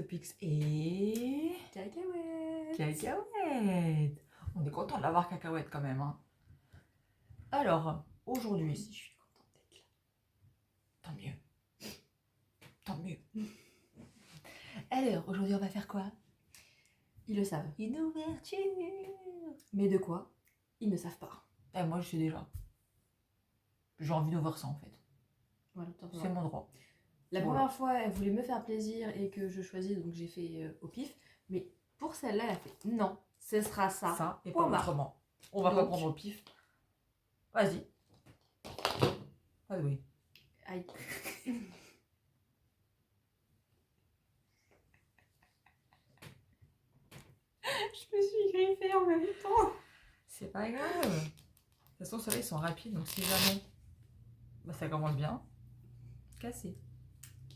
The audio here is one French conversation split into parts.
Sopix et... Cacahuètes. Cacahuète. On est content d'avoir Cacahuète quand même. Hein. Alors, aujourd'hui... Si je suis contente d'être là. Tant mieux. Tant mieux. Alors, aujourd'hui, on va faire quoi? Ils le savent. Une ouverture. Mais de quoi? Ils ne savent pas. Eh, moi, je sais déjà. J'ai envie d'ouvrir ça, en fait. Voilà, C'est mon droit. La Voilà. première fois, elle voulait me faire plaisir et que je choisis, donc j'ai fait au pif. Mais pour celle-là, elle a fait non, ce sera ça. Ça et Point pas barre. autrement. On va pas Donc- prendre au pif. Vas-y. Ah oui. Aïe. Je me suis griffée en même temps. C'est pas grave. De toute façon, ceux-là, ils sont rapides, donc si jamais bah, ça commence bien, cassé.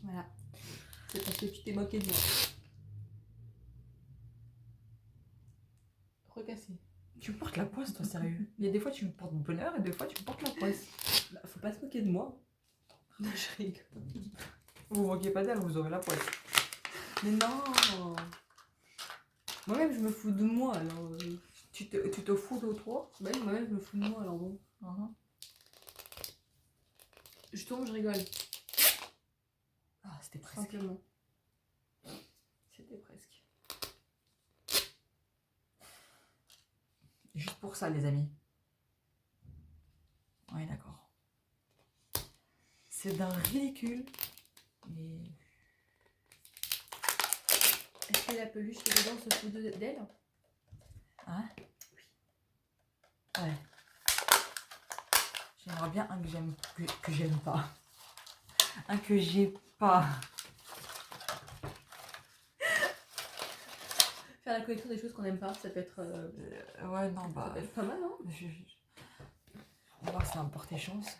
Voilà. C'est parce que tu t'es moqué de moi. Recassé. Tu me portes la poisse, toi, sérieux. Il y a des fois, tu me portes bonheur et des fois, tu me portes la poisse. Bah, faut pas se moquer de moi. Je rigole. Vous vous moquez pas d'elle, vous aurez la poisse. Mais non. Moi-même, je me fous de moi, alors... Tu te fous de toi? Bah oui, moi-même, je me fous de moi, alors bon. Je tombe, je rigole. Ah, c'était presque. Simplement. C'était presque. Juste pour ça, les amis. Oui, d'accord. C'est d'un ridicule. Mais... Est-ce que la peluche qui est dedans se fout d'elle? Hein? Oui. Ouais. J'aimerais bien un que j'aime pas. Un que j'ai pas. Faire la collection des choses qu'on n'aime pas, ça peut être... Ouais, non, ça bah... peut être pas mal, hein? On va voir si ça va me porter chance.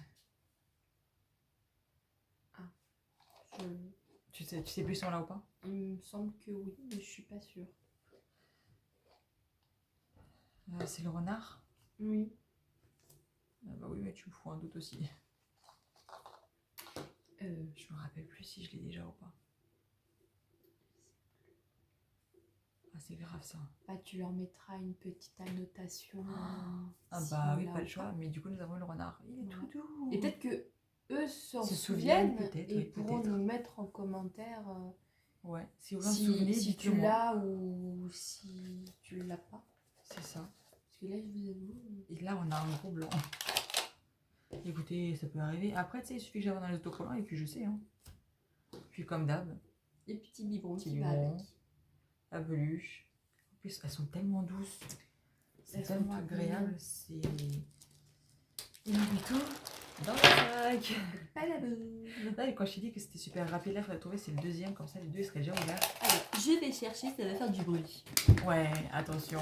Tu sais plus si on l'a ou pas? Il me semble que oui, mais je suis pas sûre. C'est le renard? Oui. Bah oui, mais tu me fous un doute aussi. Je me rappelle plus si je l'ai déjà ou pas. Ah, c'est grave ça. Bah, tu leur mettras une petite annotation. Ah si bah on oui, l'a pas ou le choix. Mais du coup, nous avons eu le renard. Il est Voilà. tout doux. Et peut-être que eux s'en Se souviennent souviennent, peut-être, et oui, pourront peut-être. nous mettre en commentaire Ouais, si vous en souvenez, si tu dites-le moi. l'as ou si tu l'as pas. C'est ça. Parce que là, je vous avoue... Et là, on a un gros blanc. Écoutez, ça peut arriver. Après, tu sais, il suffit que j'avais dans les autocollants et puis je sais. Hein. Puis comme d'hab, Les petits biberons Petit qui va biberon. avec. la peluche. En plus, elles sont tellement douces. C'est Elles sont tellement toutes agréable. mignonnes. C'est... Il met tout dans le sac. Pas la boule. Là, quand je t'ai dit que c'était super rapide, là, il faudrait trouver, c'est le deuxième. Comme ça, les deux, ils seraient déjà ouverts. Allez, je vais chercher, ça va faire du bruit. Ouais, attention.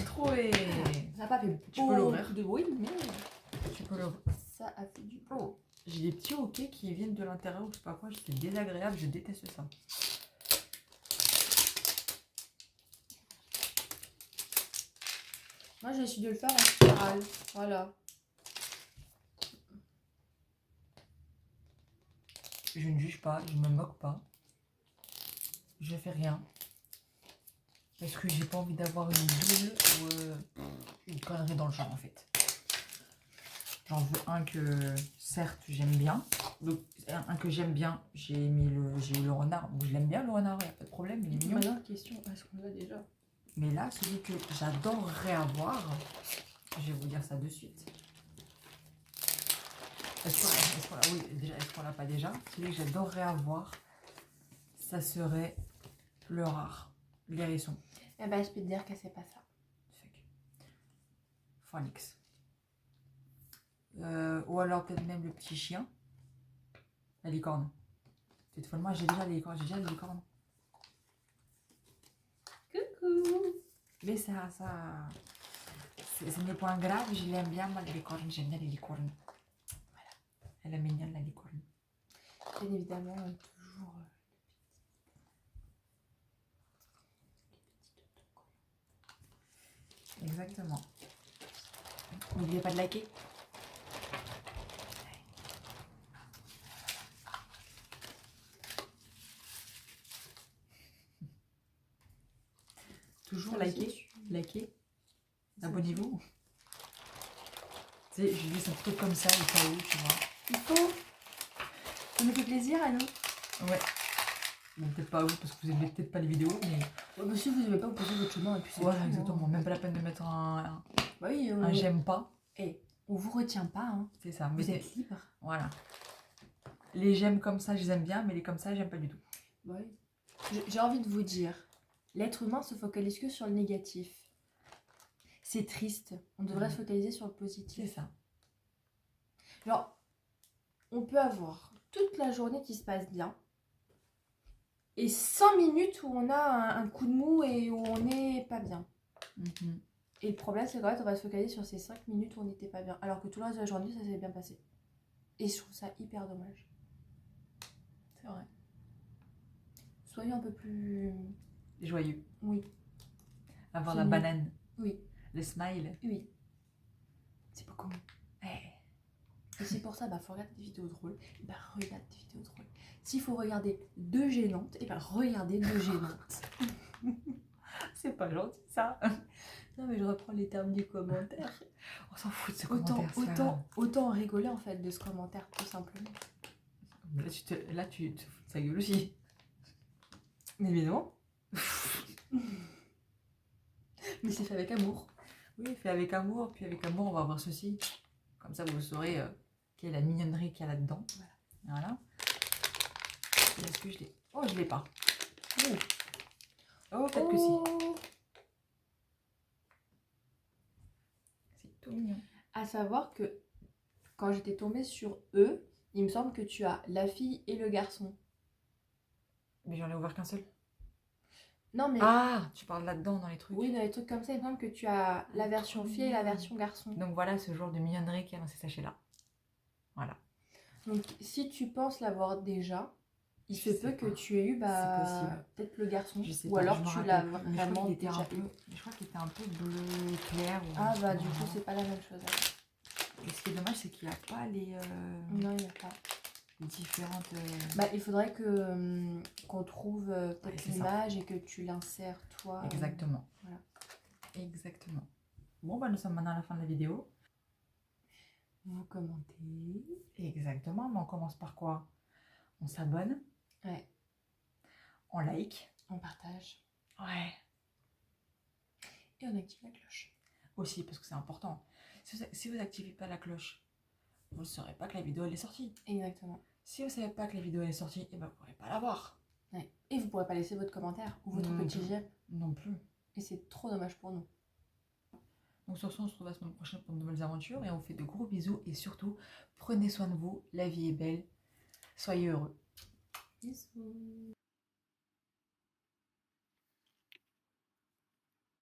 Trouvé. Ça n'a pas fait Tu peux l'ouvrir. beaucoup de bruit, mais Tu peux l'ouvrir. ça a fait du bruit. Oh, j'ai des petits hoquets qui viennent de l'intérieur ou je sais pas quoi, c'est désagréable, je déteste ça. Moi, j'ai essayé de le faire en spirale. Voilà. Je ne juge pas, je me moque pas. Je fais rien. Parce que j'ai pas envie d'avoir une bulle ou une connerie dans le genre en fait. J'en veux un que certes j'aime bien. Donc un que j'aime bien, j'ai eu le renard. Bon, je l'aime bien le renard, il n'y a pas de problème, il est mignon. Maintenant, question, est-ce qu'on l'a déjà? Mais là, celui que j'adorerais avoir, je vais vous dire ça de suite. Est-ce qu'on l'a pas déjà? Celui que j'adorerais avoir, ça serait le rare, l'hérisson. Eh ben, je peux te dire que c'est pas ça. Phoenix. Ou alors peut-être même le petit chien. La licorne. Cette fois, moi j'ai déjà les licornes. Coucou. Mais ça ce n'est point grave, je l'aime bien moi les licornes, j'aime bien les licornes. Voilà. Elle est mignonne la licorne. Bien évidemment, toujours Exactement. N'oubliez pas de liker. Toujours Ça aussi, likez, likez, abonnez-vous. Tu sais, j'ai juste un truc comme ça au cas où, tu vois. Il faut. Ça nous fait plaisir à nous. Ouais. Bon, peut-être pas à vous parce que vous aimez peut-être pas les vidéos, mais. Ouais, bah, si vous n'aimez pas, vous posez votre chemin et puis c'est Voilà, tout, exactement. hein. Même pas la peine de mettre un Bah oui, j'aime pas. Et on vous retient pas, hein. C'est ça. Vous Mettez. êtes libre. Voilà. Les j'aime comme ça, je les aime bien, mais les comme ça, j'aime pas du tout. Bah oui. J'ai envie de vous dire, l'être humain se focalise que sur le négatif. C'est triste. On devrait se focaliser sur le C'est positif. ça. Genre, on peut avoir toute la journée qui se passe bien et 5 minutes où on a un coup de mou et où on n'est pas bien. Et le problème, c'est qu'en fait, on va se focaliser sur ces 5 minutes où on n'était pas bien, alors que tout le reste de la journée, ça s'est bien passé. Et je trouve ça hyper dommage. C'est vrai. Soyons un peu plus... Joyeux. Oui, Avoir C'est la mieux. banane. oui, Le smile. oui. C'est beaucoup mieux. Eh. Et c'est pour ça, faut regarder des vidéos drôles. Et regarde des vidéos drôles. S'il faut regarder 2 gênantes, et regardez 2 gênantes. C'est pas gentil ça. Non mais je reprends les termes du commentaire. On s'en fout de ce commentaire. c'est pas grave. Autant en rigoler en fait de ce commentaire, tout simplement. Mais là, tu te fous de sa gueule aussi. Mais non. Mais c'est fait avec amour. Oui, fait avec amour. Puis avec amour, on va voir ceci. Comme ça, vous saurez quelle est la mignonnerie qu'il y a là-dedans. Voilà. Et est-ce que je l'ai? Oh, je l'ai pas. Oh, peut-être que si. C'est tout mignon. À savoir que quand j'étais tombée sur eux, il me semble que tu as la fille et le garçon. Mais j'en ai ouvert qu'un seul. Non mais... Ah, tu parles là-dedans dans les trucs. Oui, dans les trucs comme ça, il me semble que tu as la version fille et la version garçon. Donc voilà ce genre de mignonnerie qu'il y a dans ces sachets-là. Voilà. Donc si tu penses l'avoir déjà, il Je se sais peut que pas. tu aies eu C'est possible. peut-être le garçon. Je sais Ou pas, alors je me tu rappelle l'as plus. Mais je crois vraiment qu'il était déjà un peu. eu. Je crois qu'il était un peu bleu clair. Ah bah du coup c'est pas la même chose. Et ce qui est dommage, c'est qu'il n'y a pas les Non, il n'y a pas. différentes. Il faudrait que qu'on trouve peut-être c'est ça. l'image et que tu l'insères toi. Exactement. Voilà. Exactement. Bon, bah nous sommes maintenant à la fin de la vidéo. Vous commentez. Exactement. Mais on commence par quoi? On s'abonne. Ouais. On like. On partage. Ouais. Et on active la cloche. Aussi, parce que c'est important. Si vous n'activez pas la cloche, vous ne saurez pas que la vidéo elle est sortie. Exactement. Si vous ne savez pas que la vidéo elle est sortie, et ben vous ne pourrez pas la voir. Ouais. Et vous pourrez pas laisser votre commentaire ou votre Non petit plus. j'aime. Non plus. Et c'est trop dommage pour nous. Donc sur ce, on se retrouve la semaine prochaine pour de nouvelles aventures. Et on vous fait de gros bisous. Et surtout, prenez soin de vous. La vie est belle. Soyez heureux. Bisous.